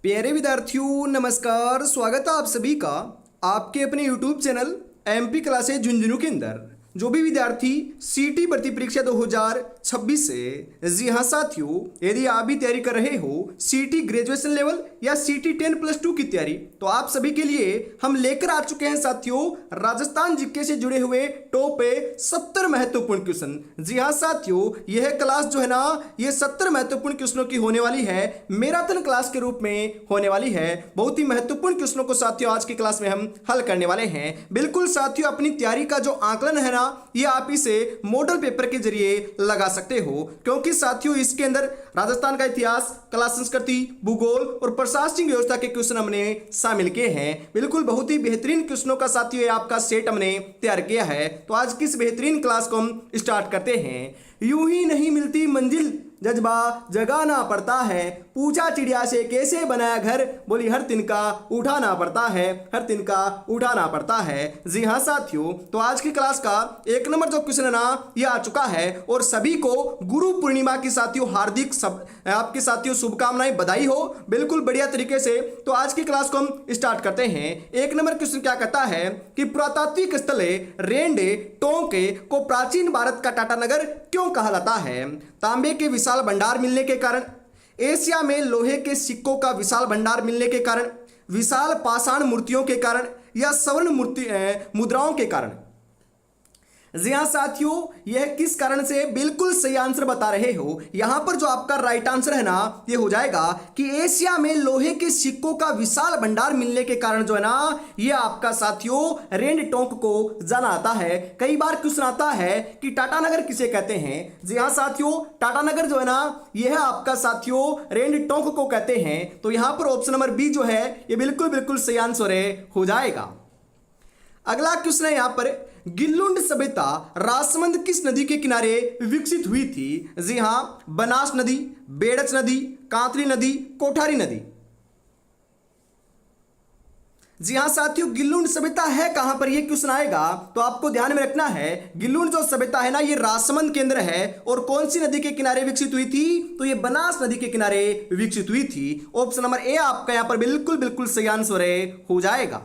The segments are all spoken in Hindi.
प्यारे विद्यार्थियों नमस्कार। स्वागत है आप सभी का आपके अपने YouTube channel MP classes Jhunjhunu के अंदर। जो भी विद्यार्थी सीटी भर्ती परीक्षा 2026 से, जी हाँ साथियों, यदि आप भी तैयारी कर रहे हो सीटी ग्रेजुएशन लेवल या सीटी 10+2 की तैयारी, तो आप सभी के लिए हम लेकर आ चुके हैं साथियों राजस्थान जीके से जुड़े हुए टॉप 70 महत्वपूर्ण क्वेश्चन। जी हाँ साथियों, यह क्लास जो है ना, ये 70 महत्वपूर्ण क्वेश्चनों की होने वाली है, मैराथन क्लास के रूप में होने वाली है। बहुत ही महत्वपूर्ण क्वेश्चनों को साथियों आज की क्लास में हम हल करने वाले हैं। बिल्कुल साथियों, अपनी तैयारी का जो आकलन है ना, ये आप इसे मॉडल पेपर के जरिए लगा सकते हो, क्योंकि साथियों इसके अंदर राजस्थान का इतिहास, कला संस्कृति, भूगोल और प्रशासनिक व्यवस्था के क्वेश्चन हमने शामिल किए हैं। बिल्कुल बहुत ही बेहतरीन क्वेश्चनों का साथियों ये आपका सेट हमने तैयार किया है। तो आज की इस बेहतरीन क्लास को हम स्टार्ट करते हैं। यूं ही नहीं मिलती मंजिल, जज्बा जगाना पड़ता है। पूछा चिड़िया से कैसे बनाया घर, बोली हर तिनका उठाना पड़ता है, हर तिनका उठाना पड़ता है। जी हाँ साथियों, तो आज की क्लास का एक नंबर जो क्वेश्चन है ना, ये आ चुका है और सभी को गुरु पूर्णिमा की साथियों हार्दिक आपके साथियों शुभकामनाएं, बधाई हो। बिल्कुल बढ़िया तरीके से तो आज की क्लास को हम स्टार्ट करते हैं। एक नंबर क्वेश्चन क्या कहता है कि पुरातात्विक स्थल रेंडे टोंके को प्राचीन भारत का टाटा नगर क्यों कहा जाता है? तांबे के विशाल भंडार मिलने के कारण, एशिया में लोहे के सिक्कों का विशाल भंडार मिलने के कारण, विशाल पाषाण मूर्तियों के कारण, या स्वर्ण मुद्राओं के कारण? जी हाँ साथियों, यह किस कारण से, बिल्कुल सही आंसर बता रहे हो। यहां पर जो आपका राइट आंसर है ना, ये हो जाएगा कि एशिया में लोहे के सिक्कों का विशाल भंडार मिलने के कारण जो है ना, ये आपका साथियों रेंड टोंक को जाना आता है। कई बार क्वेश्चन आता है कि टाटा नगर किसे कहते हैं? जी हाँ साथियों, टाटा नगर जो है ना, यह आपका साथियों रेंड टोंक को कहते हैं। तो यहां पर ऑप्शन नंबर बी जो है, ये बिल्कुल सही आंसर हो जाएगा। अगला क्वेश्चन है यहां पर, गिल्लुंड सभ्यता राजसमंद किस नदी के किनारे विकसित हुई थी? जी हां, बनास नदी, बेड़च नदी, कांतरी नदी, कोठारी नदी। जी हां साथियों, गिल्लुंड सभ्यता है कहां पर, यह क्वेश्चन आएगा तो आपको ध्यान में रखना है। गिल्लुंड जो सभ्यता है ना, ये राजसमंद के अंदर है और कौन सी नदी के किनारे विकसित हुई थी? तो ये बनास नदी के किनारे विकसित हुई थी। ऑप्शन नंबर ए आपका यहां पर बिल्कुल सही आंसर हो जाएगा।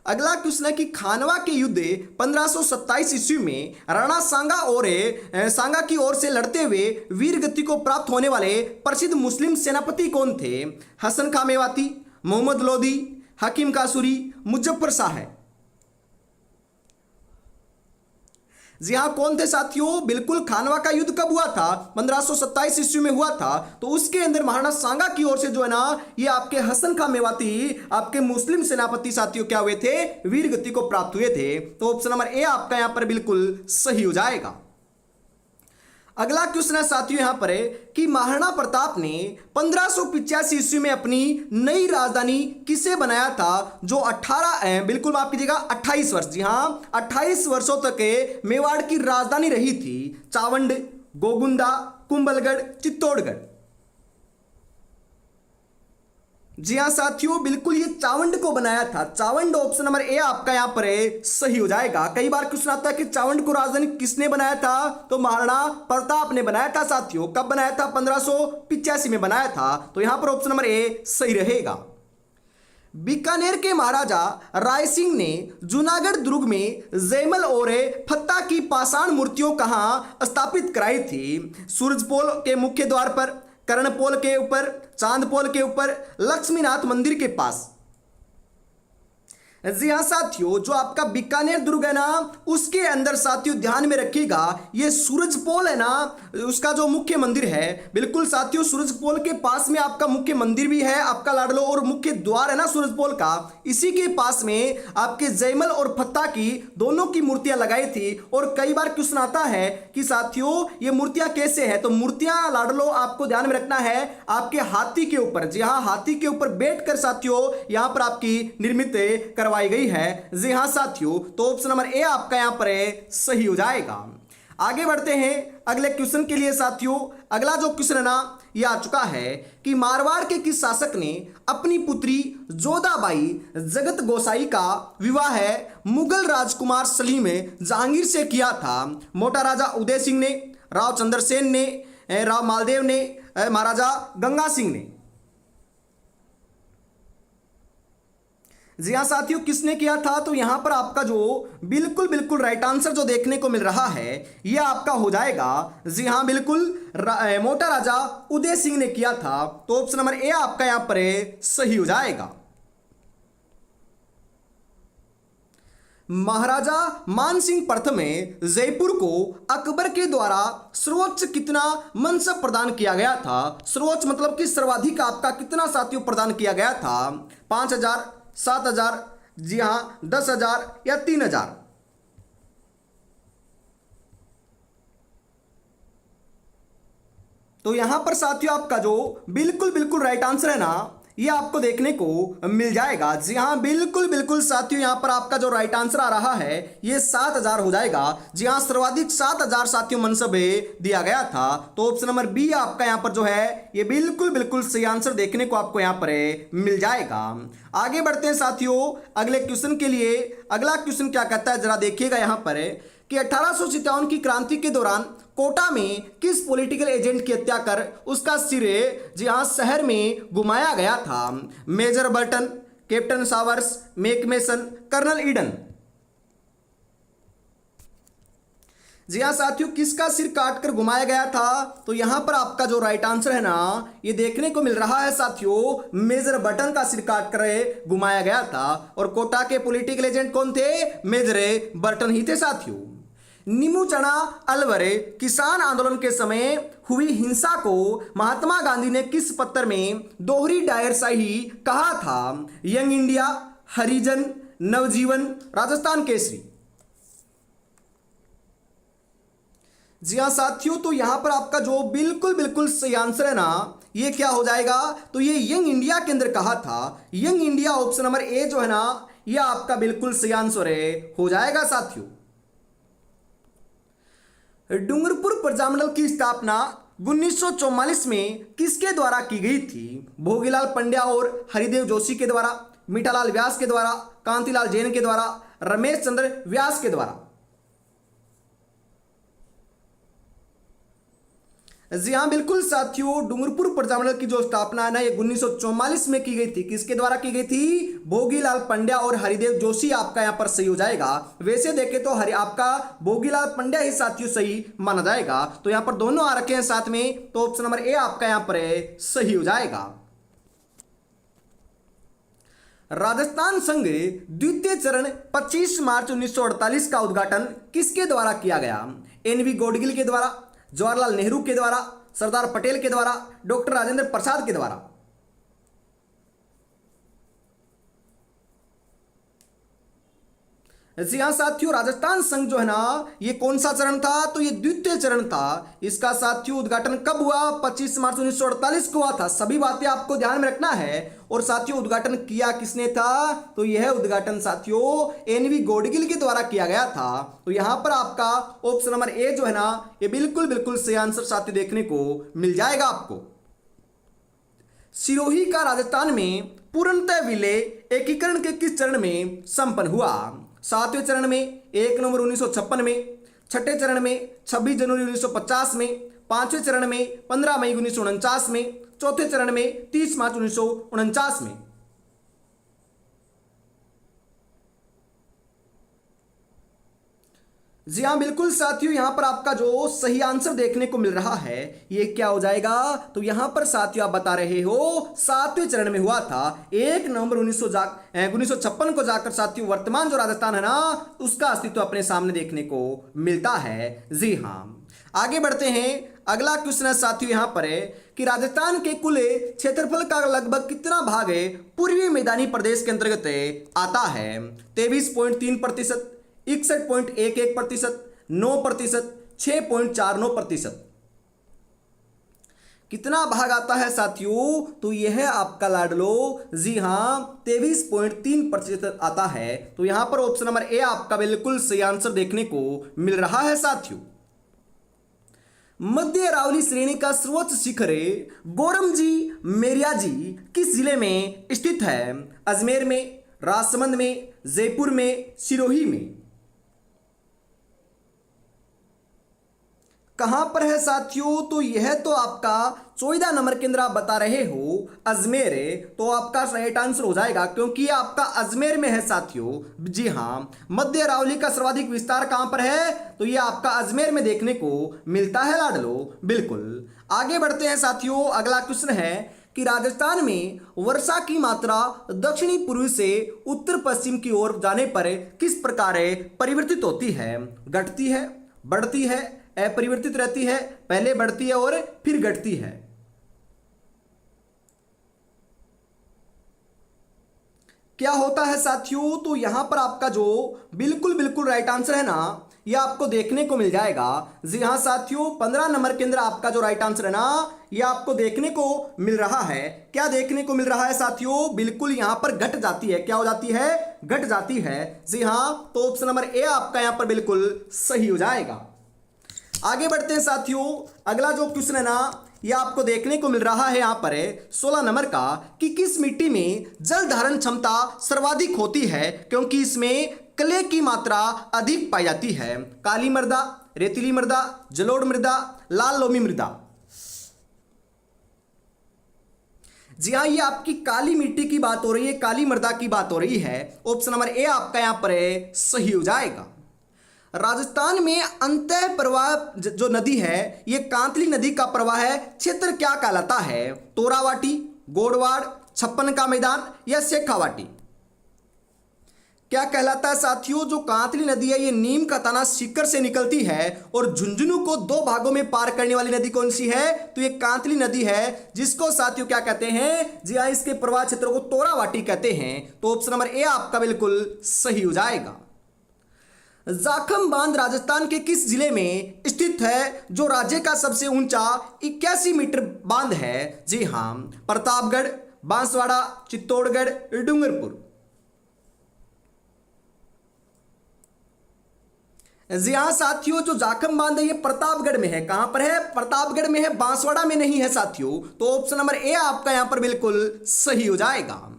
अगला क्वेश्चन है कि खानवा के युद्ध 1527 ईस्वी में राणा सांगा की ओर से लड़ते हुए वीर गति को प्राप्त होने वाले प्रसिद्ध मुस्लिम सेनापति कौन थे? हसन खां मेवाती, मोहम्मद लोदी, हकीम कासूरी, मुजफ्फर शाह है। जी हाँ, कौन थे साथियों? बिल्कुल, खानवा का युद्ध कब हुआ था? 1527 ईस्वी में हुआ था। तो उसके अंदर महाराणा सांगा की ओर से जो है ना, ये आपके हसन खां मेवाती, आपके मुस्लिम सेनापति साथियों क्या हुए थे? वीर गति को प्राप्त हुए थे। तो ऑप्शन नंबर ए आपका यहां पर बिल्कुल सही हो जाएगा। अगला क्वेश्चन है साथियों यहां पर कि महाराणा प्रताप ने 1585 ईस्वी में अपनी नई राजधानी किसे बनाया था? जो 18 बिल्कुल माफ कीजिएगा 28 वर्ष, जी हां 28 वर्षों तक मेवाड़ की राजधानी रही थी। चावंड, गोगुंदा, कुंभलगढ़, चित्तौड़गढ़। जी हाँ साथियों, बिल्कुल ये चावंड को बनाया था। चावंड ऑप्शन नंबर ए आपका यहां पर सही हो जाएगा। कई बार क्वेश्चन आता है कि चावंड को राजधानी किसने बनाया था? तो महाराणा प्रताप ने बनाया था साथियों। कब बनाया था? 1585 में बनाया था। तो यहां पर ऑप्शन नंबर ए सही रहेगा। बीकानेर के महाराजा राय सिंह ने जूनागढ़ दुर्ग में जयमल और फत्ता की पाषाण मूर्तियों कहां स्थापित कराई थी? सूरजपोल के मुख्य द्वार पर, कर्णपोल के ऊपर, चांदपोल के ऊपर, लक्ष्मीनाथ मंदिर के पास। जी हाँ साथियों, जो आपका बीकानेर दुर्ग है ना, उसके अंदर साथियों ध्यान में रखिएगा, ये सूरजपोल है ना, उसका जो मुख्य मंदिर है, बिल्कुल साथियों सूरजपोल के पास में आपका मुख्य मंदिर भी है आपका लाडलो, और मुख्य द्वार है ना सूरजपोल का, इसी के पास में आपके जयमल और फत्ता की दोनों की मूर्तियां लगाई थी। और कई बार क्वेश्चन आता है कि साथियों ये मूर्तियां कैसे है? तो मूर्तियां लाडलो आपको ध्यान में रखना है आपके हाथी के ऊपर। जी हाँ, हाथी के ऊपर बैठकर साथियों यहां पर आपकी निर्मित करवाई गई है। जी हां साथियों, तो ऑप्शन नंबर ए आपका यहां पर सही हो जाएगा। आगे बढ़ते हैं अगले क्वेश्चन के लिए साथियों। अगला जो क्वेश्चन है ना, यह आ चुका है कि मारवाड़ के किस शासक ने अपनी पुत्री जोधाबाई जगत गोसाई का विवाह मुगल राजकुमार सलीम जहांगीर से किया था? मोटा राजा उदय सिंह ने, राव चंद्रसेन ने, राव मालदेव ने, महाराजा गंगा सिंह ने। जी हाँ साथियों, किसने किया था? तो यहाँ पर आपका जो बिल्कुल बिल्कुल राइट आंसर जो देखने को मिल रहा है ये आपका हो जाएगा, जी हाँ बिल्कुल, मोटा राजा उदय सिंह ने किया था। तो ऑप्शन नंबर ए आपका यहाँ पर सही हो जाएगा। महाराजा मानसिंह प्रथम में जयपुर को अकबर के द्वारा सर्वोच्च कितना मनसब प्रदान किया गया था? सर्वोच्च मतलब कि सर्वाधिक आपका कितना साथियों प्रदान किया गया था? 5,000, 7,000, जी हाँ 10,000 या 3,000? तो यहां पर साथियों आपका जो बिल्कुल बिल्कुल राइट आंसर है ना ये आपको देखने को मिल जाएगा। जी हाँ बिल्कुल बिल्कुल साथियों, यहां पर आपका जो राइट आंसर आ रहा है ये 7,000 हो जाएगा। जी हाँ सर्वाधिक 7,000 साथियों मनसबे दिया गया था। तो ऑप्शन नंबर बी आपका यहां पर जो है ये बिल्कुल बिल्कुल सही आंसर देखने को आपको यहां पर मिल जाएगा। आगे बढ़ते हैं साथियों अगले क्वेश्चन के लिए। अगला क्वेश्चन क्या कहता है जरा देखिएगा यहां पर कि 1857 की क्रांति के दौरान कोटा में किस पॉलिटिकल एजेंट की हत्या कर उसका सिर जी हाँ शहर में घुमाया गया था? मेजर बर्टन, कैप्टन सावर्स, मैकमेसन, कर्नल ईडन? जी हाँ साथियों, किसका सिर काटकर घुमाया गया था? तो यहां पर आपका जो राइट आंसर है ना ये देखने को मिल रहा है साथियों, मेजर बटन का सिर काटकर घुमाया गया था। और कोटा के पॉलिटिकल एजेंट कौन थे? मेजर बर्टन ही थे साथियों। नीमू चना अलवर किसान आंदोलन के समय हुई हिंसा को महात्मा गांधी ने किस पत्र में दोहरी डायरशाही कहा था? यंग इंडिया, हरिजन, नवजीवन, राजस्थान केसरी? जी हाँ साथियों, तो यहां पर आपका जो बिल्कुल बिल्कुल सही आंसर है ना ये क्या हो जाएगा? तो ये यंग इंडिया के अंदर कहा था। Young India option number A जो है ना ये आपका बिल्कुल सही आंसर हो जाएगा साथियों। डूंगरपुर प्रजामंडल की स्थापना 1944 में किसके द्वारा की गई थी? भोगीलाल पंड्या और हरिदेव जोशी के द्वारा, मीठालाल व्यास के द्वारा, कांतिलाल जैन के द्वारा, रमेश चंद्र व्यास के द्वारा? जी हाँ बिल्कुल साथियों, डूंगरपुर प्रजामंडल की जो स्थापना है ना ये 1944 में की गई थी। किसके द्वारा की गई थी? भोगीलाल पंड्या और हरिदेव जोशी आपका यहाँ पर सही हो जाएगा। वैसे देखे तो आपका भोगीलाल पंड्या ही साथियों सही माना जाएगा। तो यहाँ पर दोनों आ रखे हैं साथ में, तो ऑप्शन नंबर ए आपका यहाँ पर सही हो जाएगा। राजस्थान संघ द्वितीय चरण 25 मार्च 1948 का उद्घाटन किसके द्वारा किया गया? एनवी गोडगिल के द्वारा, जवाहरलाल नेहरू के द्वारा, सरदार पटेल के द्वारा, डॉक्टर राजेंद्र प्रसाद के द्वारा? जी हाँ साथियों, राजस्थान संघ जो है ना ये कौन सा चरण था? तो ये द्वितीय चरण था। इसका साथियों उद्घाटन कब हुआ? 25 मार्च 1948 को हुआ था। सभी बातें आपको ध्यान में रखना है। और साथियों उद्घाटन किया किसने था? तो यह उद्घाटन साथियों एनवी गोडगिल के द्वारा किया गया था। तो यहां पर आपका ऑप्शन नंबर ए जो है ना ये बिल्कुल बिल्कुल सही आंसर साथियों देखने को मिल जाएगा आपको। सिरोही का राजस्थान में पूर्णतः विलय एकीकरण के किस चरण में संपन्न हुआ? 7वें चरण में, 1 नवंबर 1956 में, छठे चरण में 26 जनवरी 1950 में, 5वें चरण में 15 मई 1949 में, चौथे चरण में 30 मार्च 1949 में? जी हाँ बिल्कुल साथियों, यहां पर आपका जो सही आंसर देखने को मिल रहा है ये क्या हो जाएगा? तो यहां पर साथियों आप बता रहे हो 7वें चरण में हुआ था। 1 नवंबर 1956 को जाकर साथियों वर्तमान जो राजस्थान है ना उसका अस्तित्व अपने सामने देखने को मिलता है। जी हाँ, आगे बढ़ते हैं। अगला क्वेश्चन है साथियों यहां पर कि राजस्थान के कुल क्षेत्रफल का लगभग कितना भाग पूर्वी मैदानी प्रदेश के अंतर्गत आता है? 23.3%, 61.11%, 9%, 6.49%? कितना भाग आता है साथियों? तो यह आपका लाडलो जी हाँ 23.3% आता है। तो यहां पर ऑप्शन नंबर ए आपका बिल्कुल सही आंसर देखने को मिल रहा है साथियों। मध्य अरावली श्रेणी का सर्वोच्च शिखर गोरमजी मेरियाजी किस जिले में स्थित है? अजमेर में, राजसमंद में, जयपुर में, सिरोही में? कहां पर है साथियों, तो यह तो आपका 14 नंबर के अंदर आप बता रहे हो अजमेर है, तो आपका राइट आंसर हो जाएगा क्योंकि ये आपका अजमेर में है साथियों। जी हाँ, मध्य अरावली का सर्वाधिक विस्तार कहां पर है, तो ये आपका अजमेर में देखने को मिलता है लाडलो। बिल्कुल, आगे बढ़ते हैं साथियों। अगला क्वेश्चन है कि राजस्थान में वर्षा की मात्रा दक्षिणी पूर्व से उत्तर पश्चिम की ओर जाने पर किस प्रकार परिवर्तित होती है? घटती है, बढ़ती है, अपरिवर्तित रहती है, पहले बढ़ती है और फिर घटती है। क्या होता है साथियों, तो यहां पर आपका जो बिल्कुल बिल्कुल राइट आंसर है ना, यह आपको देखने को मिल जाएगा। जी हाँ साथियों, 15 नंबर के अंदर आपका जो राइट आंसर है ना, यह आपको देखने को मिल रहा है। क्या देखने को मिल रहा है साथियों, बिल्कुल यहां पर घट जाती है। क्या हो जाती है? घट जाती है। जी हाँ, तो ऑप्शन नंबर ए आपका यहां पर बिल्कुल सही हो जाएगा। आगे बढ़ते हैं साथियों। अगला जो क्वेश्चन है ना, यह आपको देखने को मिल रहा है यहां पर 16 नंबर का कि किस मिट्टी में जल धारण क्षमता सर्वाधिक होती है, क्योंकि इसमें क्ले की मात्रा अधिक पाई जाती है? काली मृदा, रेतीली मृदा, जलोढ़ मृदा, लाल लोमी मृदा। जी हाँ, ये आपकी काली मिट्टी की बात हो रही है, काली मृदा की बात हो रही है। ऑप्शन नंबर ए आपका यहां पर सही हो जाएगा। राजस्थान में अंतः प्रवाह जो नदी है, ये कांतली नदी का प्रवाह है, क्षेत्र क्या कहलाता है? तोरावाटी, गोडवाड़, छप्पन का मैदान या शेखावाटी? क्या कहलाता है साथियों? जो कांतली नदी है, ये नीम का तना सीकर से निकलती है और झुंझुनू को दो भागों में पार करने वाली नदी कौन सी है? तो ये कांतली नदी है, जिसको साथियों क्या कहते हैं? जी हाँ, इसके प्रवाह क्षेत्र को तोरावाटी कहते हैं। तो ऑप्शन नंबर ए आपका बिल्कुल सही हो जाएगा। जाखम बांध राजस्थान के किस जिले में स्थित है, जो राज्य का सबसे ऊंचा 81 मीटर बांध है? जी हां, प्रतापगढ़, बांसवाड़ा, चित्तौड़गढ़, डूंगरपुर। जी हां साथियों, जो जाखम बांध है ये प्रतापगढ़ में है। कहां पर है? प्रतापगढ़ में है, बांसवाड़ा में नहीं है साथियों। तो ऑप्शन नंबर ए आपका यहां पर बिल्कुल सही हो जाएगा।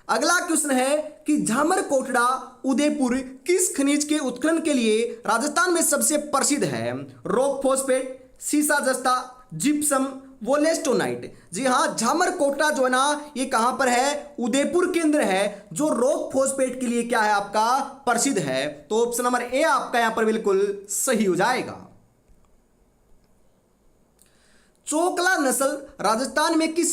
अगला क्वेश्चन है कि झामर कोटड़ा उदयपुर किस खनिज के उत्खनन के लिए राजस्थान में सबसे प्रसिद्ध है? रॉक फॉस्फेट, सीसा जस्ता, जिप्सम, वोलेस्टोनाइट। जी हाँ, झामर कोटड़ा जो है ना, ये कहां पर है? उदयपुर के अंदर है, जो रॉक फॉस्फेट के लिए क्या है आपका? प्रसिद्ध है। तो ऑप्शन नंबर ए आपका यहां पर बिल्कुल सही हो जाएगा। चोकला नस्ल राजस्थान में किस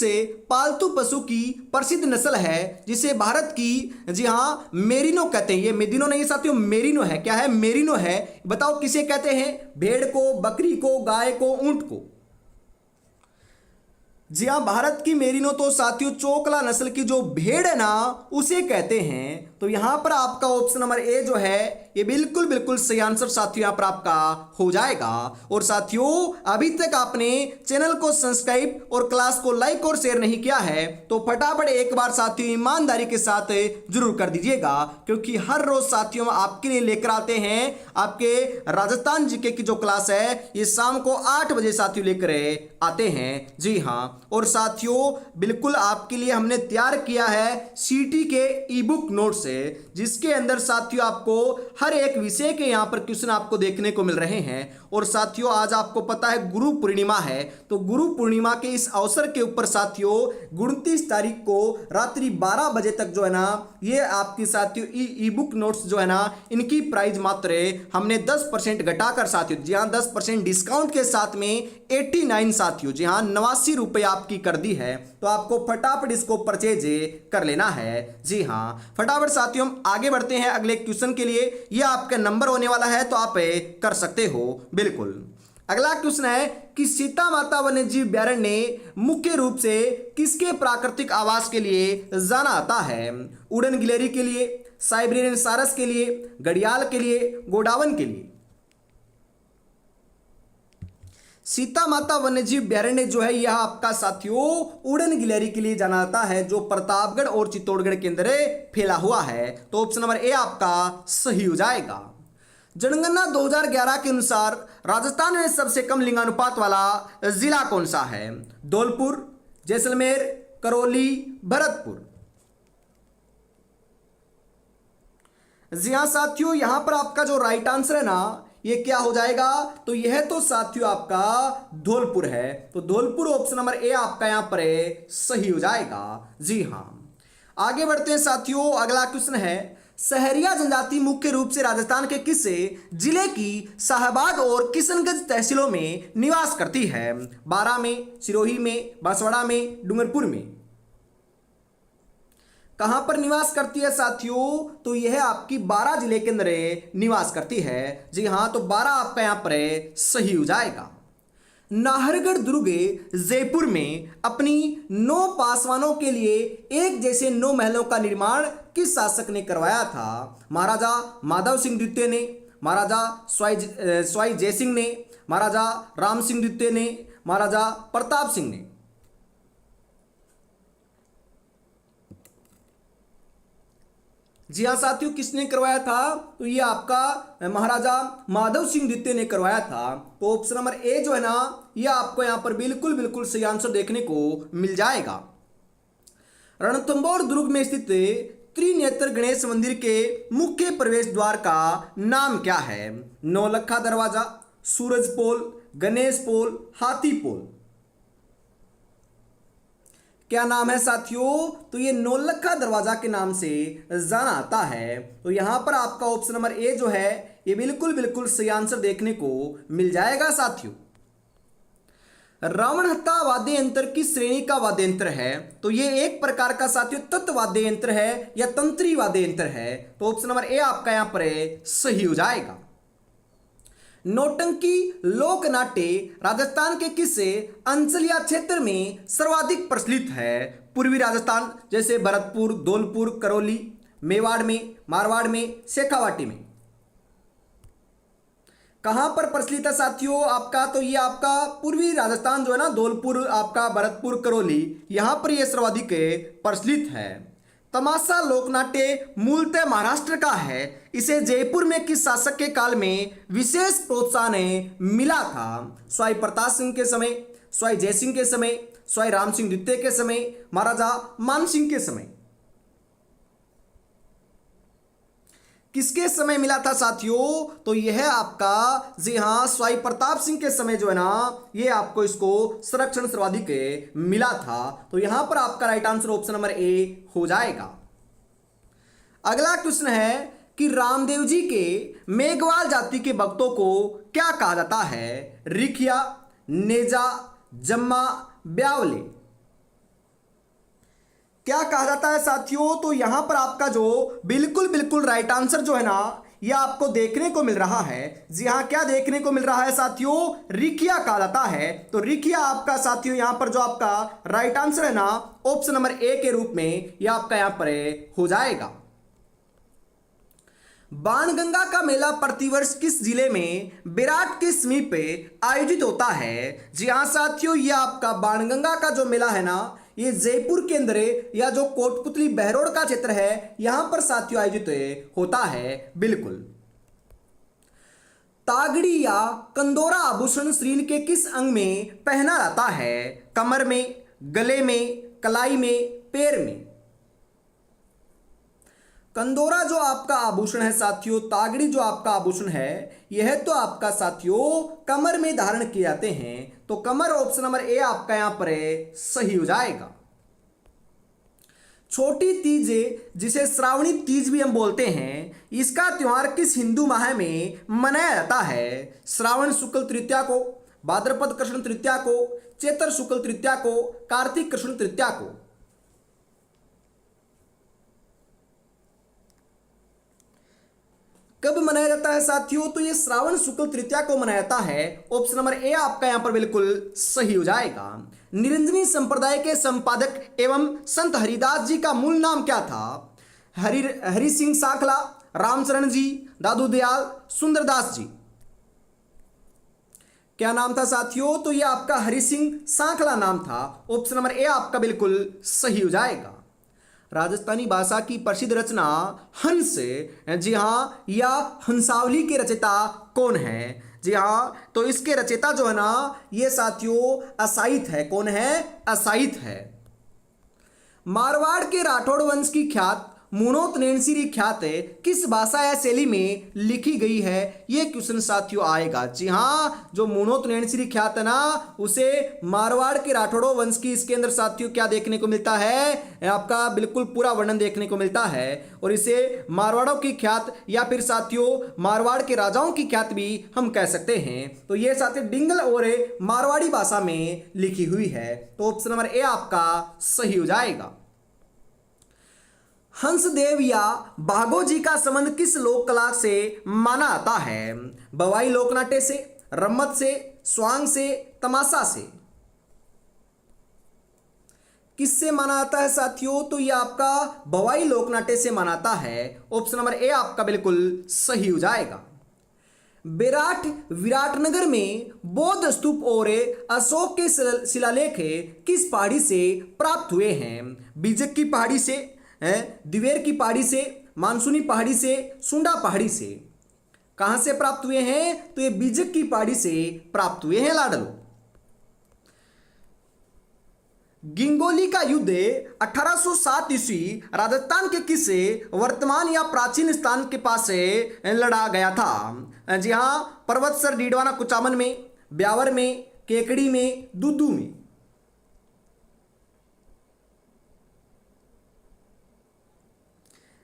पालतू पशु की प्रसिद्ध नस्ल है, जिसे भारत की, जी हाँ, मेरिनो कहते हैं? ये मेदिनो नहीं साथियों, मेरिनो है। क्या है? मेरिनो है। बताओ किसे कहते हैं? भेड़ को, बकरी को, गाय को, ऊंट को? जी हाँ, भारत की मेरिनो तो साथियों चोकला नस्ल की जो भेड़ है ना, उसे कहते हैं। तो यहां पर आपका ऑप्शन नंबर ए जो है, ये बिल्कुल बिल्कुल सही आंसर साथियों यहां पर आपका हो जाएगा। और साथियों, अभी तक आपने चैनल को सब्सक्राइब और क्लास को लाइक और शेयर नहीं किया है, तो फटाफट एक बार साथियों ईमानदारी के साथ जरूर कर दीजिएगा, क्योंकि हर रोज साथियों आपके लिए लेकर आते हैं आपके राजस्थान जीके की जो क्लास है, ये शाम को 8 बजे साथियों लेकर आते हैं। जी हाँ, और साथियों बिल्कुल आपके लिए हमने तैयार किया है सीटी के ई बुक नोट्स, जिसके अंदर साथियों आपको हर एक विषय के यहां पर क्वेश्चन आपको देखने को मिल रहे हैं। और साथियों आज आपको पता है गुरु पूर्णिमा है, तो गुरु पूर्णिमा के इस अवसर के ऊपर साथियों 29 तारीख को रात्रि 12 बजे तक जो है ना, ये आपकी साथियों ई बुक नोट्स जो है ना, इनकी प्राइस मात्र हमने 10% घटाकर साथियों, जी हाँ 10% डिस्काउंट के साथ में 89 साथियों, जी हाँ 89 रुपये आपकी कर दी है। तो आपको फटाफट इसको परचेज कर लेना है। जी हाँ, फटाफट साथियों हम आगे बढ़ते हैं अगले क्वेश्चन के लिए। यह आपका नंबर होने वाला है, तो आप कर सकते हो बिल्कुल। अगला क्वेश्चन है कि सीता माता वन्यजीव अभयारण्य मुख्य रूप से किसके प्राकृतिक आवास के लिए जाना जाता है? उड़न गिलहरी के लिए, साइबेरियन सारस के लिए, घड़ियाल के लिए, गोडावन के लिए? सीता माता वन्यजीव अभयारण्य जो है यह आपका साथियों उड़न गिलहरी के लिए जाना जाता है, जो प्रतापगढ़ और चित्तौड़गढ़ के अंदर फैला हुआ है। तो ऑप्शन नंबर ए आपका सही हो जाएगा। जनगणना 2011 के अनुसार राजस्थान में सबसे कम लिंगानुपात वाला जिला कौन सा है? धौलपुर, जैसलमेर, करौली, भरतपुर? जी हाँ साथियों, यहां पर आपका जो राइट आंसर है ना, ये क्या हो जाएगा, तो यह तो साथियों आपका धौलपुर है, तो धौलपुर ऑप्शन नंबर ए आपका यहां पर सही हो जाएगा। जी हां, आगे बढ़ते हैं साथियों। अगला क्वेश्चन है, सहरिया जनजाति मुख्य रूप से राजस्थान के किस जिले की शाहबाद और किशनगंज तहसीलों में निवास करती है? बारां में, सिरोही में, बांसवाड़ा में, डूंगरपुर में? कहां पर निवास करती है साथियों, तो यह आपकी बारां जिले के अंदर निवास करती है। जी हां, तो बारां आपका यहां पर सही हो जाएगा। नाहरगढ़ दुर्ग जयपुर में अपनी 9 पासवानों के लिए एक जैसे 9 महलों का निर्माण किस शासक ने करवाया था? महाराजा माधव सिंह द्वितीय ने, महाराजा स्वाई जय सिंह ने, महाराजा राम सिंह द्वितीय ने, महाराजा प्रताप सिंह ने? जी हाँ साथियों, किसने करवाया था, तो ये आपका महाराजा माधव सिंह द्वितीय ने करवाया था। तो ऑप्शन नंबर ए जो है ना, ये आपको यहां पर बिल्कुल बिल्कुल सही आंसर देखने को मिल जाएगा। रणथंभौर दुर्ग में स्थित त्रिनेत्र गणेश मंदिर के मुख्य प्रवेश द्वार का नाम क्या है? नौलखा दरवाजा, सूरज पोल, गणेश पोल, हाथी पोल? क्या नाम है साथियों, तो ये नौलखा दरवाजा के नाम से जाना आता है। तो यहां पर आपका ऑप्शन नंबर ए जो है ये बिल्कुल बिल्कुल सही आंसर देखने को मिल जाएगा साथियों। रावण हत्था वाद्य यंत्र किस श्रेणी का वाद्य यंत्र है? तो ये एक प्रकार का साथियों तत्व वाद्य यंत्र है या तंत्री वाद्य यंत्र है। तो ऑप्शन नंबर ए आपका यहां पर सही हो जाएगा। नौटंकी लोक नाट्य राजस्थान के किस अंचल या क्षेत्र में सर्वाधिक प्रचलित है? पूर्वी राजस्थान जैसे भरतपुर, धौलपुर, करौली, मेवाड़ में, मारवाड़ में, शेखावाटी में? कहां पर प्रचलित है साथियों आपका, तो ये आपका पूर्वी राजस्थान जो है ना, धौलपुर, आपका भरतपुर, करौली, यहां पर यह सर्वाधिक प्रचलित है। तमाशा लोकनाट्य मूलतः महाराष्ट्र का है, इसे जयपुर में किस शासक के काल में विशेष प्रोत्साहन मिला था? स्वाई प्रताप सिंह के समय, स्वाई जय सिंह के समय, स्वाई राम सिंह द्वितीय के समय, महाराजा मान सिंह के समय? किसके समय मिला था साथियों, तो यह आपका जी हां स्वाई प्रताप सिंह के समय जो है ना, ये आपको इसको संरक्षण सर्वाधिक मिला था। तो यहां पर आपका right answer option number A हो जाएगा। अगला क्वेश्चन है कि रामदेव जी के मेघवाल जाति के भक्तों को क्या कहा जाता है? रिखिया, नेजा, जम्मा, ब्यावले? क्या कहा जाता है साथियों, तो यहां पर आपका जो बिल्कुल बिल्कुल राइट आंसर जो है ना, यह आपको देखने को मिल रहा है। जी हां, क्या देखने को मिल रहा है साथियों, रिखिया कहा जाता है। तो रिखिया आपका साथियों यहां पर जो आपका राइट आंसर है ना, ऑप्शन नंबर ए के रूप में यह आपका यहां पर हो जाएगा। बाणगंगा का मेला प्रतिवर्ष किस जिले में विराट के समीप आयोजित होता है? जी हां साथियों, यह आपका बाणगंगा का जो मेला है ना, ये जयपुर के अंदर या जो कोटपुतली बहरोड का क्षेत्र है, यहां पर साथियों आयोजित होता है। बिल्कुल। तागड़ी या कंदोरा आभूषण शरीर के किस अंग में पहना जाता है? कमर में, गले में, कलाई में, पैर में? कंदोरा जो आपका आभूषण है साथियों, तागड़ी जो आपका आभूषण है, यह तो आपका साथियों कमर में धारण किए जाते हैं। तो कमर ऑप्शन नंबर ए आपका यहां पर सही हो जाएगा। छोटी तीज जिसे श्रावणी तीज भी हम बोलते हैं, इसका त्योहार किस हिंदू माह में मनाया जाता है? श्रावण शुक्ल तृतीया को, भाद्रपद कृष्ण तृतीया को, चैत्र शुक्ल तृतीया को, कार्तिक कृष्ण तृतीया को? कब मनाया जाता है साथियों, तो ये श्रावण शुक्ल तृतीया को मनाया जाता है। ऑप्शन नंबर ए आपका यहां पर बिल्कुल सही हो जाएगा। निरंजनी संप्रदाय के संपादक एवं संत हरिदास जी का मूल नाम क्या था? हरि सिंह साखला, रामचरण जी, दादू दयाल, सुंदरदास जी? क्या नाम था साथियों, तो ये आपका हरि सिंह साखला नाम था। ऑप्शन नंबर ए आपका बिल्कुल सही हो जाएगा। राजस्थानी भाषा की प्रसिद्ध रचना हंस, जी हाँ, या हंसावली के रचयिता कौन है? जी हाँ, तो इसके रचयिता जो है ना, ये साथियों असाइथ है। कौन है? असाइथ है। मारवाड़ के राठौड़ वंश की ख्यात मुनोत नैन्सी ख्यात किस भाषा या शैली में लिखी गई है, ये क्वेश्चन साथियों आएगा। जी हाँ, जो मुनोत नैन्सी ख्यात है ना, उसे मारवाड़ के राठौड़ों वंश की इसके अंदर साथियों क्या देखने को मिलता है, आपका बिल्कुल पूरा वर्णन देखने को मिलता है। और इसे मारवाड़ों की ख्यात या फिर साथियों मारवाड़ के राजाओं की ख्यात भी हम कह सकते हैं। तो ये साथियों डिंगल और मारवाड़ी भाषा में लिखी हुई है। तो ऑप्शन नंबर ए आपका सही हो जाएगा। हंसदेव या बाघोजी का संबंध किस लोक कला से माना आता है? बवाई लोकनाट्य से, रम्मत से, स्वांग से, तमाशा से? किससे माना आता है साथियों? तो ये आपका बवाई लोकनाट्य से माना आता है। ऑप्शन नंबर ए आपका बिल्कुल सही हो जाएगा। विराटनगर में बौद्ध स्तूप और अशोक के शिलालेख किस पहाड़ी से प्राप्त हुए हैं? बीजक की पहाड़ी से, दिवेर की पहाड़ी से, मानसूनी पहाड़ी से, सुंडा पहाड़ी से? कहां से प्राप्त हुए हैं? तो ये बीजक की पहाड़ी से प्राप्त हुए हैं लाडलो। गिंगोली का युद्ध 1807 ईस्वी राजस्थान के किस वर्तमान या प्राचीन स्थान के पास लड़ा गया था? जी हां, पर्वतसर डीडवाना कुचामन में, ब्यावर में, केकड़ी में, दुदू में?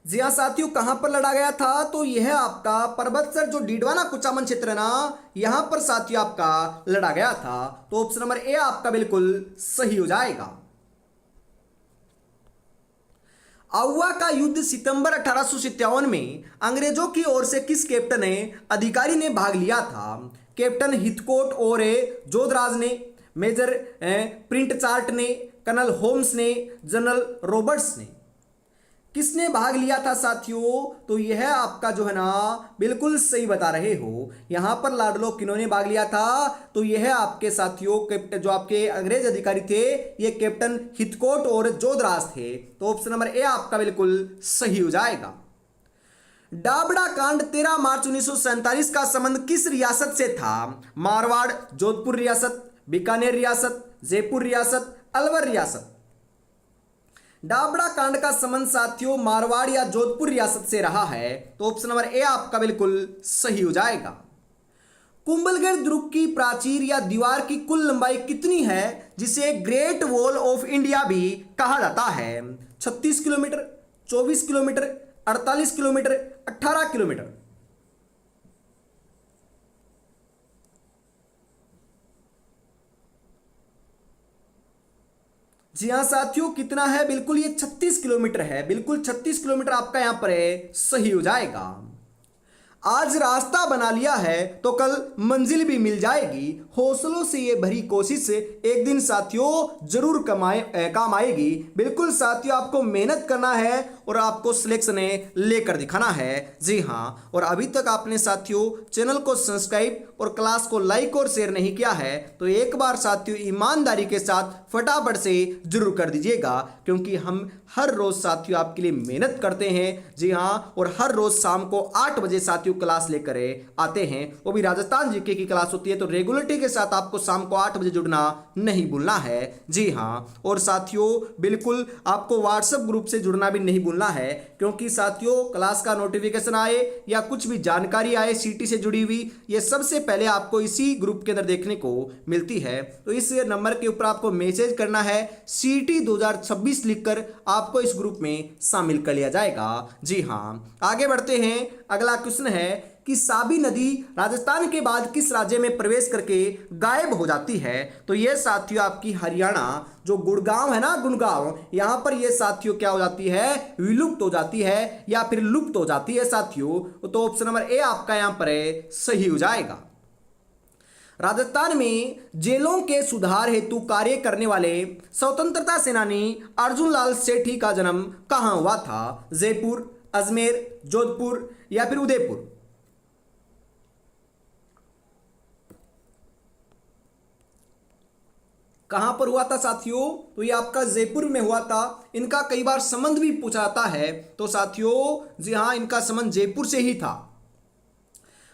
जी हाँ साथियों, कहां पर लड़ा गया था? तो यह आपका पर्वतसर जो डीडवाना कुचामन क्षेत्र है ना, यहां पर साथियों आपका लड़ा गया था। तो ऑप्शन नंबर ए आपका बिल्कुल सही हो जाएगा। आउवा का युद्ध सितंबर 1857 में अंग्रेजों की ओर से किस कैप्टन अधिकारी ने भाग लिया था? कैप्टन हिथकोट और जोधराज ने, मेजर प्रिंट चार्ट ने, कर्नल होम्स ने, जनरल रॉबर्ट्स ने? किसने भाग लिया था साथियों? तो यह आपका जो है ना बिल्कुल सही बता रहे हो। यहां पर लाडलो किन्होंने भाग लिया था? तो यह आपके साथियों कैप्टन जो आपके अंग्रेज अधिकारी थे, ये कैप्टन हिथकोट और जोधराज थे। तो ऑप्शन नंबर ए आपका बिल्कुल सही हो जाएगा। डाबड़ा कांड 13 मार्च 1947 का संबंध किस रियासत से था? मारवाड़, जोधपुर रियासत, बीकानेर रियासत, जयपुर रियासत, अलवर रियासत? डाबड़ा कांड का संबंध साथियों मारवाड़ या जोधपुर रियासत से रहा है। तो ऑप्शन नंबर ए आपका बिल्कुल सही हो जाएगा। कुंभलगढ़ दुर्ग की प्राचीर या दीवार की कुल लंबाई कितनी है, जिसे ग्रेट वॉल ऑफ इंडिया भी कहा जाता है? 36 किलोमीटर, 24 किलोमीटर, 48 किलोमीटर, 18 किलोमीटर? जी हाँ साथियों, कितना है? बिल्कुल ये 36 किलोमीटर है। बिल्कुल 36 किलोमीटर आपका यहां पर है, सही हो जाएगा। आज रास्ता बना लिया है तो कल मंजिल भी मिल जाएगी। हौसलों से ये भरी कोशिश एक दिन साथियों जरूर काम आएगी। बिल्कुल साथियों, आपको मेहनत करना है और आपको सिलेक्शन लेकर दिखाना है। जी हाँ, और अभी तक आपने साथियों चैनल को सब्सक्राइब और क्लास को लाइक और शेयर नहीं किया है तो एक बार साथियों ईमानदारी के साथ फटाफट से जरूर कर दीजिएगा, क्योंकि हम हर रोज साथियों आपके लिए मेहनत करते हैं। जी हाँ, और हर रोज शाम को 8 बजे साथियों क्लास लेकर आते हैं, वो भी राजस्थान जीके की क्लास होती है। तो रेगुलरिटी के साथ आपको शाम को 8 बजे जुड़ना नहीं भूलना है। जी हाँ, और साथियों बिल्कुल आपको व्हाट्सएप ग्रुप से जुड़ना भी नहीं भूलना है, क्योंकि साथियों क्लास का नोटिफिकेशन आए या कुछ भी जानकारी आए सीटी से जुड़ी हुई, ये सबसे पहले आपको इसी ग्रुप के अंदर देखने को मिलती है। तो इस नंबर के ऊपर आपको मैसेज करना है सीटी 2026 लिखकर, आपको इस ग्रुप में शामिल कर लिया जाएगा। जी हाँ, आगे बढ़ते हैं। अगला क्वेश्चन है कि साबी नदी राजस्थान के बाद किस राज्य में प्रवेश करके गायब हो जाती है? तो ये साथियों आपकी हरियाणा जो गुड़गांव है ना, गुड़गांव, यहां पर ये साथियों क्या हो जाती है? विलुप्त हो जाती है या फिर लुप्त हो जाती है साथियों। तो ऑप्शन नंबर ए आपका यहां पर सही हो जाएगा। राजस्थान में जेलों के सुधार हेतु कार्य करने वाले स्वतंत्रता सेनानी अर्जुन लाल सेठी का जन्म कहां हुआ था? जयपुर, अजमेर, जोधपुर या फिर उदयपुर? कहां पर हुआ था साथियों? तो ये आपका जयपुर में हुआ था। इनका कई बार संबंध भी पूछा जाता है। तो साथियों जी हां, इनका संबंध जयपुर से ही था।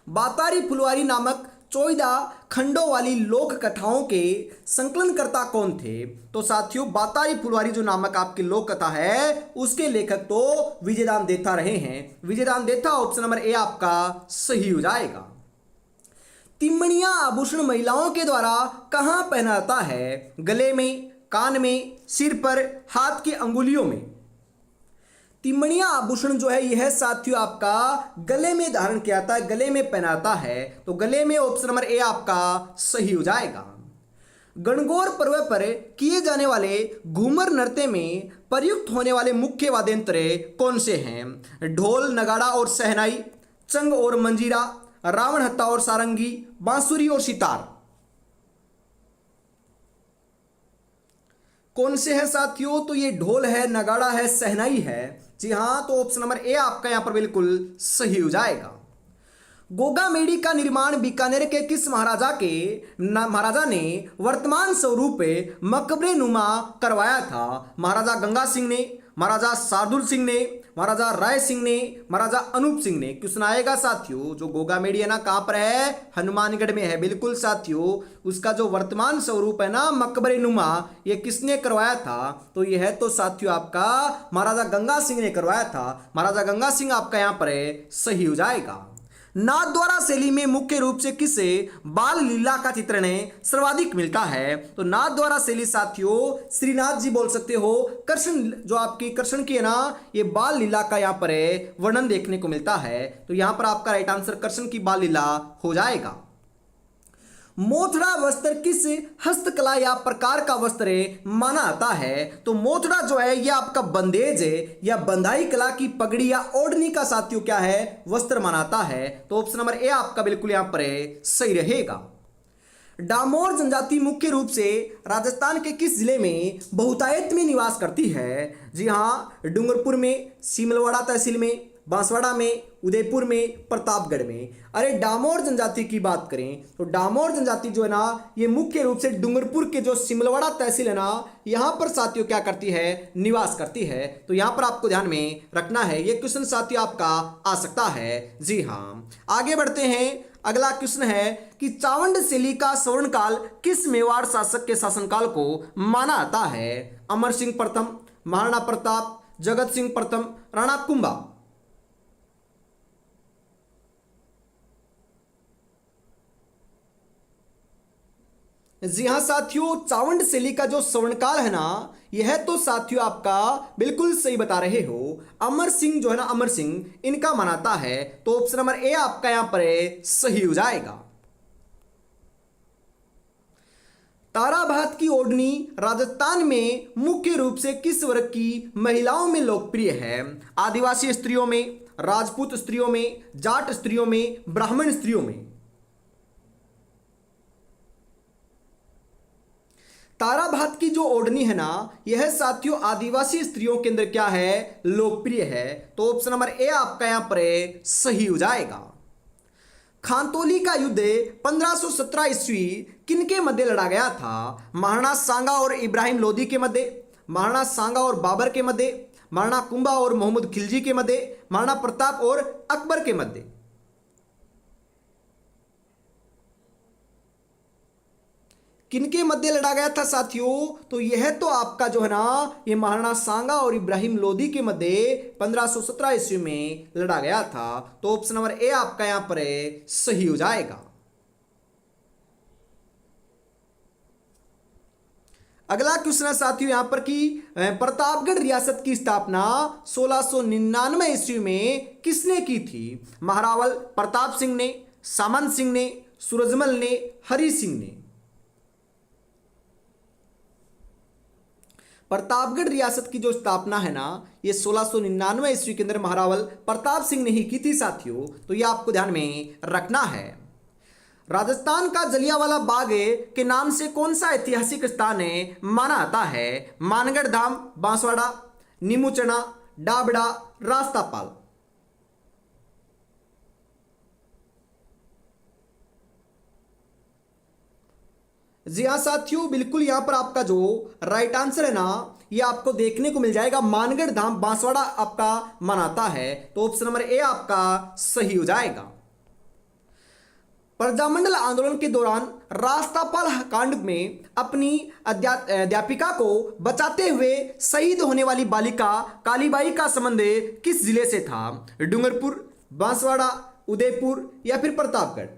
बातारी फुलवारी नामक 14 खंडों वाली लोक कथाओं के संकलनकर्ता कौन थे? तो साथियों बातारी फुलवारी जो नामक आपकी लोक कथा है उसके लेखक तो विजयदान देथा रहे हैं। Vijaydan Detha option number A आपका सही हो जाएगा। तिमणिया आभूषण महिलाओं के द्वारा कहां पहना जाता है? गले में, कान में, सिर पर, हाथ की अंगुलियों में। तिमणिया आभूषण जो है यह साथियों आपका गले में धारण किया जाता है, गले में पहनाता है, तो गले में ऑप्शन नंबर ए आपका सही हो जाएगा। गणगौर पर्व पर किए जाने वाले घूमर नृत्य में प्रयुक्त होने वाले मुख्य वाद्य यंत्र कौन से हैं? ढोल, नगाड़ा और शहनाई, चंग और मंजीरा, रावण हत्था और सारंगी, बांसुरी और सितार। कौन से है साथियों? तो ये ढोल है, नगाड़ा है, शहनाई है। जी हां, तो ऑप्शन नंबर ए आपका यहां पर बिल्कुल सही हो जाएगा। गोगामेडी का निर्माण बीकानेर के किस महाराजा ने वर्तमान स्वरूप मकबरे नुमा करवाया था? महाराजा गंगा सिंह ने, महाराजा शार्दुल सिंह ने, महाराजा राय सिंह ने, महाराजा अनूप सिंह ने। क्वेश्चन आएगा साथियों जो गोगामेडी है ना कहां पर है? हनुमानगढ़ में है। बिल्कुल साथियों, उसका जो वर्तमान स्वरूप है ना मकबरे नुमा, ये किसने करवाया था? तो यह है तो साथियों आपका महाराजा गंगा सिंह ने करवाया था। महाराजा गंगा सिंह आपका यहां पर सही हो जाएगा। नाथद्वारा शैली में मुख्य रूप से किसे बाल लीला का चित्रण सर्वाधिक मिलता है? तो नाथद्वारा शैली साथियों श्रीनाथ जी बोल सकते हो। कृष्ण जो आपकी कृष्ण की है ना ये बाल लीला का यहाँ पर वर्णन देखने को मिलता है, तो यहाँ पर आपका राइट आंसर कृष्ण की बाल लीला हो जाएगा। मोथड़ा वस्त्र किस हस्तकला या प्रकार का वस्त्र माना जाता है? तो मोथड़ा जो है यह आपका बंदेज है या बंधाई कला की पगड़ी या ओढ़नी का साथियों क्या है? वस्त्र मानाता है। तो ऑप्शन नंबर ए आपका बिल्कुल यहां पर सही रहेगा। डामोर जनजाति मुख्य रूप से राजस्थान के किस जिले में बहुतायत में निवास करती है? जी हां, डूंगरपुर में, सिमलवाड़ा तहसील में, बांसवाड़ा में, उदयपुर में, प्रतापगढ़ में। अरे डामोर जनजाति की बात करें तो डामोर जनजाति जो है ना ये मुख्य रूप से डूंगरपुर के जो सिमलवाड़ा तहसील है ना यहाँ पर साथियों क्या करती है? निवास करती है। तो यहाँ पर आपको ध्यान में रखना है, ये क्वेश्चन साथियों आपका आ सकता है। जी हाँ, आगे बढ़ते हैं। अगला क्वेश्चन है कि चावंड शैली का स्वर्णकाल किस मेवाड़ शासक के शासनकाल को माना जाता है? अमर सिंह प्रथम, महाराणा प्रताप, जगत सिंह प्रथम, राणा कुंभा। जी हाँ साथियों, चावंड शैली का जो स्वर्णकाल है ना यह तो साथियों आपका बिल्कुल सही बता रहे हो। अमर सिंह जो है ना अमर सिंह इनका मनाता है। तो ऑप्शन नंबर ए आपका यहां पर सही हो जाएगा। ताराभात की ओढ़नी राजस्थान में मुख्य रूप से किस वर्ग की महिलाओं में लोकप्रिय है? आदिवासी स्त्रियों में, राजपूत स्त्रियों में, जाट स्त्रियों में, ब्राह्मण स्त्रियों में। ताराभात की जो ओढ़नी है ना यह साथियों आदिवासी स्त्रियों के अंदर क्या है? लोकप्रिय है। तो ऑप्शन नंबर ए आपका यहां पर सही हो जाएगा। खानतोली का युद्ध 1517 ईस्वी किनके मध्य लड़ा गया था? महाराणा सांगा और इब्राहिम लोदी के मध्य, महाराणा सांगा और बाबर के मध्य, महाराणा कुंभा और मोहम्मद खिलजी के मध्य, महाराणा प्रताप और अकबर के मध्य। किनके मध्य लड़ा गया था साथियों? तो यह तो आपका जो है ना ये महाराणा सांगा और इब्राहिम लोदी के मध्य 1517 ईस्वी में लड़ा गया था। तो ऑप्शन नंबर ए आपका यहां पर सही हो जाएगा। अगला क्वेश्चन है साथियों यहां पर कि प्रतापगढ़ रियासत की स्थापना 1699 ईस्वी में किसने की थी? महारावल प्रताप सिंह ने, सामंत सिंह ने, सूरजमल ने, हरि सिंह ने। प्रतापगढ़ रियासत की जो स्थापना है ना ये 1699 ईस्वी के अंदर महारावल प्रताप सिंह ने ही की थी साथियों। तो ये आपको ध्यान में रखना है। राजस्थान का जलियांवाला बाग के नाम से कौन सा ऐतिहासिक स्थान माना जाता है? मानगढ़ धाम, बांसवाड़ा, नीमूचना, डाबड़ा, रास्तापाल। जी हाँ साथियों, बिल्कुल यहां पर आपका जो राइट आंसर है ना ये आपको देखने को मिल जाएगा। मानगढ़ धाम बांसवाड़ा आपका मनाता है। तो ऑप्शन नंबर ए आपका सही हो जाएगा। प्रजामंडल आंदोलन के दौरान रास्तापाल कांड में अपनी अध्यापिका को बचाते हुए शहीद होने वाली बालिका कालीबाई का संबंध किस जिले से था? डूंगरपुर, बांसवाड़ा, उदयपुर या फिर प्रतापगढ़?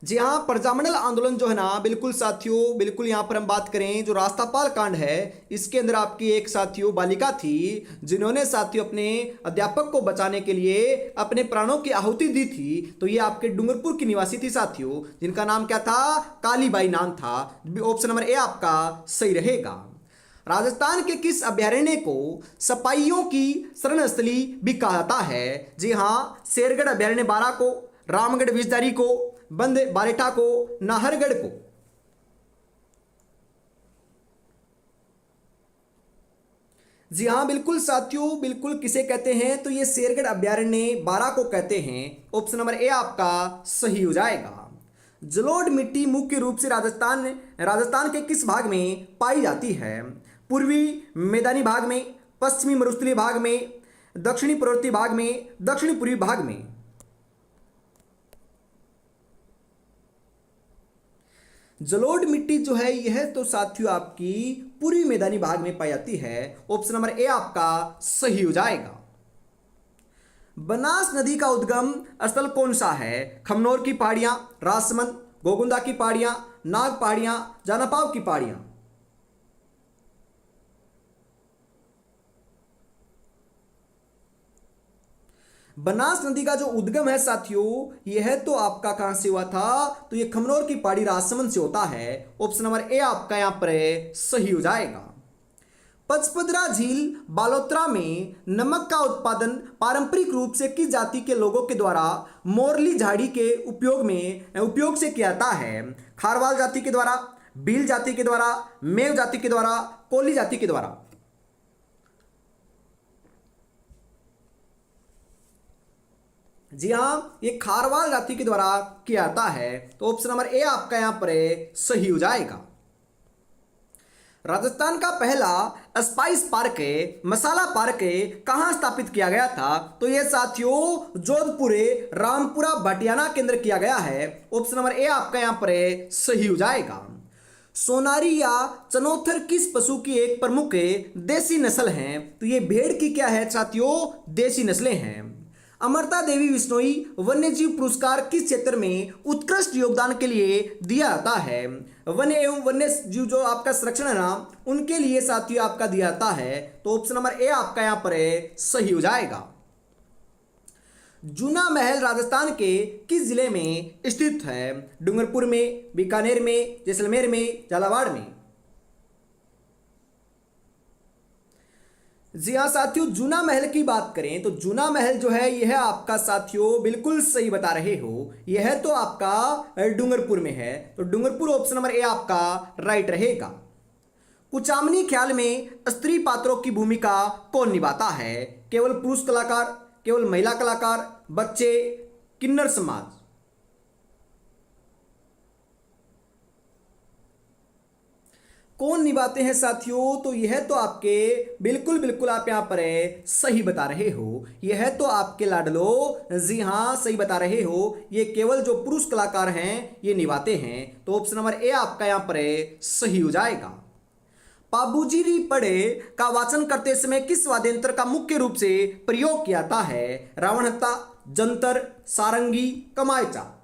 जी हाँ, प्रजामंडल आंदोलन जो है ना, बिल्कुल साथियों, बिल्कुल यहाँ पर हम बात करें जो रास्तापाल कांड है, इसके अंदर आपकी एक साथियों बालिका थी जिन्होंने साथियों अपने अध्यापक को बचाने के लिए अपने प्राणों की आहुति दी थी। तो ये आपके डूंगरपुर की निवासी थी साथियों, जिनका नाम क्या था? कालीबाई नाम था। ऑप्शन नंबर ए आपका सही रहेगा। राजस्थान के किस अभ्यारण्य को सपाइयों की शरणस्थली भी कहा जाता है? जी हाँ, शेरगढ़ अभ्यारण्य बारा को, रामगढ़ विषधारी को, बंद बारेठा को, नाहरगढ़ को? जी हाँ, बिल्कुल साथियों, बिल्कुल किसे कहते हैं? तो ये शेरगढ़ अभ्यारण्य बारा को कहते हैं। ऑप्शन नंबर ए आपका सही हो जाएगा। जलोढ़ मिट्टी मुख्य रूप से राजस्थान के किस भाग में पाई जाती है? पूर्वी मैदानी भाग में, पश्चिमी मरुस्थलीय भाग में, दक्षिणी पर्वतीय भाग में, दक्षिणी पूर्वी भाग में? जलोढ़ मिट्टी जो है यह तो साथियों आपकी पूर्वी मैदानी भाग में पाई जाती है। ऑप्शन नंबर ए आपका सही हो जाएगा। बनास नदी का उद्गम स्थल कौन सा है? खमनोर की पहाड़ियां, राजसमंद, गोगुंदा की पहाड़ियां, नाग पहाड़ियां, जानापाव की पहाड़ियां? बनास नदी का जो उद्गम है साथियों, यह तो आपका कहां से हुआ था? तो यह खमनोर की पहाड़ी राजसमंद से होता है। ऑप्शन नंबर ए आपका यहां पर सही हो जाएगा। पचपदरा झील बालोतरा में नमक का उत्पादन पारंपरिक रूप से किस जाति के लोगों के द्वारा मोरली झाड़ी के उपयोग से किया जाता है? खारवाल जाति के द्वारा, भील जाति के द्वारा, मेव जाति के द्वारा, कोली जाति के द्वारा? जी हाँ, ये खारवाल जाति के द्वारा किया जाता है। तो ऑप्शन नंबर ए आपका यहां पर सही हो जाएगा। राजस्थान का पहला स्पाइस पार्क मसाला पार्क कहां स्थापित किया गया था? तो यह साथियों जोधपुर रामपुरा भाटियाना के अंदर किया गया है। ऑप्शन नंबर ए आपका यहां पर सही हो जाएगा। सोनारी या चनोथर किस पशु की एक प्रमुख देसी नस्ल है? तो ये भेड़ की क्या है साथियों? देसी नस्लें हैं। अमृता देवी बिश्नोई वन्यजीव पुरस्कार किस क्षेत्र में उत्कृष्ट योगदान के लिए दिया जाता है? वन्य एवं वन्य जीव जो आपका संरक्षण है ना, उनके लिए साथियों आपका दिया जाता है। तो ऑप्शन नंबर ए आपका यहां पर सही हो जाएगा। जूना महल राजस्थान के किस जिले में स्थित है? डूंगरपुर में, बीकानेर में, जैसलमेर में, झालावाड़ में? जी हाँ साथियों, जूना महल की बात करें तो जूना महल जो है यह आपका साथियों बिल्कुल सही बता रहे हो, यह तो आपका डूंगरपुर में है। तो डूंगरपुर ऑप्शन नंबर ए आपका राइट रहेगा। कुचामनी ख्याल में स्त्री पात्रों की भूमिका कौन निभाता है? केवल पुरुष कलाकार, केवल महिला कलाकार, बच्चे, किन्नर समाज? कौन निभाते हैं साथियों? तो यह तो आपके बिल्कुल आप यहां पर सही बता रहे हो, यह तो आपके लाडलो, जी हां सही बता रहे हो, ये केवल जो पुरुष कलाकार हैं ये निभाते हैं। तो ऑप्शन नंबर ए आपका यहां पर सही हो जाएगा। पाबूजी री पड़े का वाचन करते समय किस वाद्य यंत्र का मुख्य रूप से प्रयोग किया जाता है? रावणहत्ता, जंतर, सारंगी, कमायचा?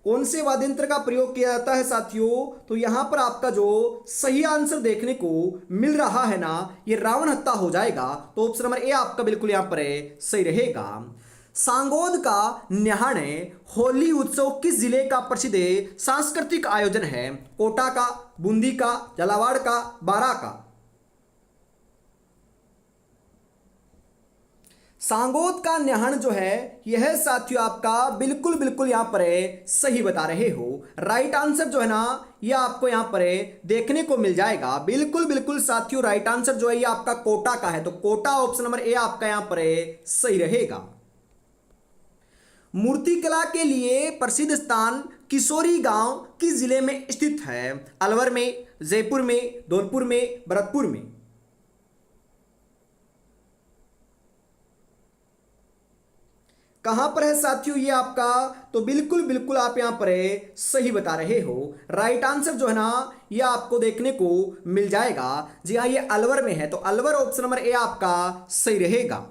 कौन से वाद्य यंत्र का प्रयोग किया जाता है साथियों? तो यहां पर आपका जो सही आंसर देखने को मिल रहा है ना, ये रावणहत्ता हो जाएगा। तो ऑप्शन नंबर ए आपका बिल्कुल यहां पर सही रहेगा। सांगोद का न्याहाण होली उत्सव किस जिले का प्रसिद्ध सांस्कृतिक आयोजन है? कोटा का, बूंदी का, झालावाड़ का, बारा का? सांगोद का न्याहाण जो है यह साथियों आपका बिल्कुल यहां पर सही बता रहे हो। राइट आंसर जो है ना यह आपको यहां पर देखने को मिल जाएगा। बिल्कुल साथियों राइट आंसर जो है यह आपका कोटा का है। तो कोटा ऑप्शन नंबर ए आपका यहां पर सही रहेगा। मूर्तिकला के लिए प्रसिद्ध स्थान किशोरी गांव किस जिले में स्थित है? अलवर में, जयपुर में, धौलपुर में, भरतपुर में। कहां पर है साथियों ये आपका? तो बिल्कुल बिल्कुल आप यहां पर सही बता रहे हो। राइट आंसर जो है ना ये आपको देखने को मिल जाएगा। जी हाँ, ये अलवर में है, तो अलवर ऑप्शन नंबर ए आपका सही रहेगा।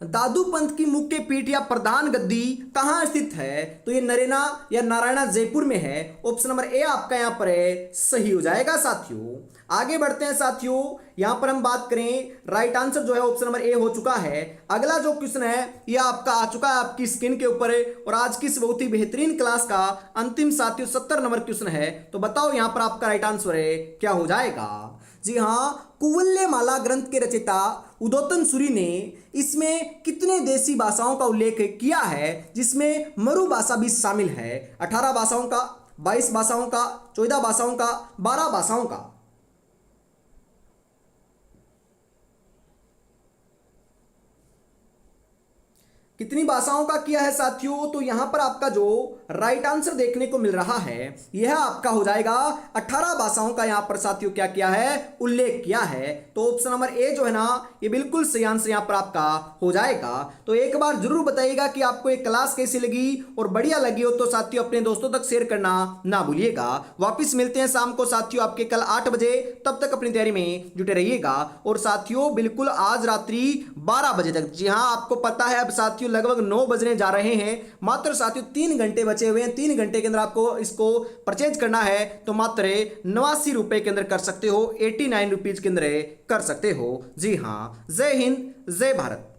दादू पंत की मुख्य पीठ या प्रधान गद्दी कहां स्थित है? तो ये नरेना या नारायणा जयपुर में है। ऑप्शन नंबर ए आपका यहां पर सही हो जाएगा साथियों। आगे बढ़ते हैं साथियों, यहां पर हम बात करें, राइट आंसर जो है ऑप्शन नंबर ए हो चुका है। अगला जो क्वेश्चन है ये आपका आ चुका है आपकी स्क्रीन के ऊपर, और आज की इस बहुत ही बेहतरीन क्लास का अंतिम साथियों 70 नंबर क्वेश्चन है। तो बताओ यहां पर आपका राइट आंसर क्या हो जाएगा? जी हाँ, कुवल्यमाला ग्रंथ के रचयिता उदोतन सूरी ने इसमें कितने देशी भाषाओं का उल्लेख किया है, जिसमें मरु भाषा भी शामिल है? 18 भाषाओं का, 22 भाषाओं का, 14 भाषाओं का, 12 भाषाओं का? कितनी भाषाओं का किया है साथियों? तो यहां पर आपका जो राइट आंसर देखने को मिल रहा है यह आपका हो जाएगा 18 भाषाओं का यहां पर साथियों क्या किया है? उल्लेख किया है। तो ऑप्शन नंबर ए जो है ना ये बिल्कुल सही आंसर यहां पर आपका हो जाएगा। तो एक बार जरूर बताइएगा कि आपको ये क्लास कैसी लगी, और बढ़िया लगी हो तो साथियों अपने दोस्तों तक शेयर करना ना भूलिएगा। वापिस मिलते हैं शाम को साथियों आपके कल 8 बजे, तब तक अपनी तैयारी में जुटे रहिएगा। और साथियों बिल्कुल आज रात्रि 12 बजे तक, जी हाँ आपको पता है अब साथियों लगभग 9 बजने जा रहे हैं, मात्र साथियों 3 घंटे बचे हुए हैं। 3 घंटे के अंदर आपको इसको परचेज करना है तो मात्र 89 रुपए के अंदर कर सकते हो, 89 रुपीज के अंदर कर सकते हो। जी हाँ, जय हिंद, जय भारत।